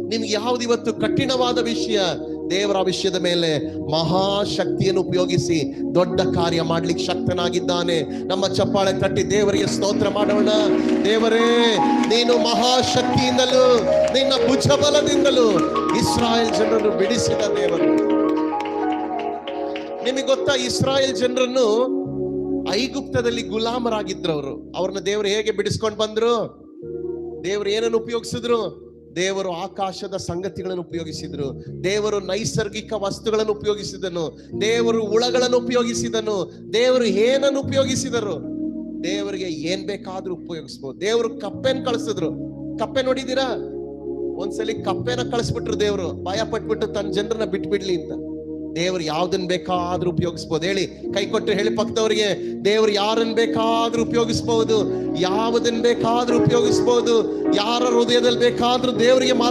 ನಿಮ್ಗೆ ಯಾವ್ದು ಇವತ್ತು ಕಠಿಣವಾದ ವಿಷಯ, ದೇವರ ವಿಷಯದ ಮೇಲೆ ಮಹಾಶಕ್ತಿಯನ್ನು ಉಪಯೋಗಿಸಿ ದೊಡ್ಡ ಕಾರ್ಯ ಮಾಡ್ಲಿಕ್ಕೆ ಶಕ್ತನಾಗಿದ್ದಾನೆ. ನಮ್ಮ ಚಪ್ಪಾಳೆ ತಟ್ಟಿ ದೇವರಿಗೆ ಸ್ತೋತ್ರ ಮಾಡೋಣ. ದೇವರೇ, ನೀನು ಮಹಾಶಕ್ತಿಯಿಂದಲೂ ನಿನ್ನ ಭುಜಬಲದಿಂದಲೂ ಇಸ್ರಾಯೇಲ್ ಜನರನ್ನು ಬಿಡಿಸಿದ ದೇವರು. ನಿಮಗೆ ಗೊತ್ತಾ, ಇಸ್ರಾಯೇಲ್ ಜನರನ್ನು ಐಗುಪ್ತದಲ್ಲಿ ಗುಲಾಮರಾಗಿದ್ರು. ಅವ್ರನ್ನ ದೇವರು ಹೇಗೆ ಬಿಡಿಸ್ಕೊಂಡು ಬಂದ್ರು? ದೇವರು ಏನನ್ನು ಉಪಯೋಗಿಸಿದ್ರು? ದೇವರು ಆಕಾಶದ ಸಂಗತಿಗಳನ್ನು ಉಪಯೋಗಿಸಿದ್ರು. ದೇವರು ನೈಸರ್ಗಿಕ ವಸ್ತುಗಳನ್ನು ಉಪಯೋಗಿಸಿದನು. ದೇವರು ಹುಳಗಳನ್ನು ಉಪಯೋಗಿಸಿದನು. ದೇವರು ಏನನ್ನು ಉಪಯೋಗಿಸಿದರು? ದೇವರಿಗೆ ಏನ್ ಬೇಕಾದ್ರೂ ಉಪಯೋಗಿಸ್ಬೋದು. ದೇವರು ಕಪ್ಪೆನ್ ಕಳಿಸಿದ್ರು. ಕಪ್ಪೆ ನೋಡಿದೀರಾ? ಒಂದ್ಸಲಿ ಕಪ್ಪೆನ ಕಳಿಸ್ಬಿಟ್ರು ದೇವರು, ಭಯ ಪಟ್ಬಿಟ್ಟು ತನ್ನ ಜನರನ್ನ ಬಿಟ್ಬಿಡ್ಲಿ ಅಂತ. ದೇವರು ಯಾವ್ದನ್ ಬೇಕಾದ್ರೂ ಉಪಯೋಗಿಸ್ಬೋದು. ಹೇಳಿ, ಕೈ ಕೊಟ್ಟು ಹೇಳಿ ಪಕ್ಕದವರಿಗೆ, ದೇವರು ಯಾರನ್ನ ಬೇಕಾದ್ರೂ ಉಪಯೋಗಿಸ್ಬಹುದು, ಯಾವುದನ್ನ ಬೇಕಾದ್ರೂ ಉಪಯೋಗಿಸ್ಬಹುದು. ಯಾರ ಹೃದಯದಲ್ಲಿ ಬೇಕಾದ್ರೂ ದೇವರಿಗೆ ಮಾತ್ರ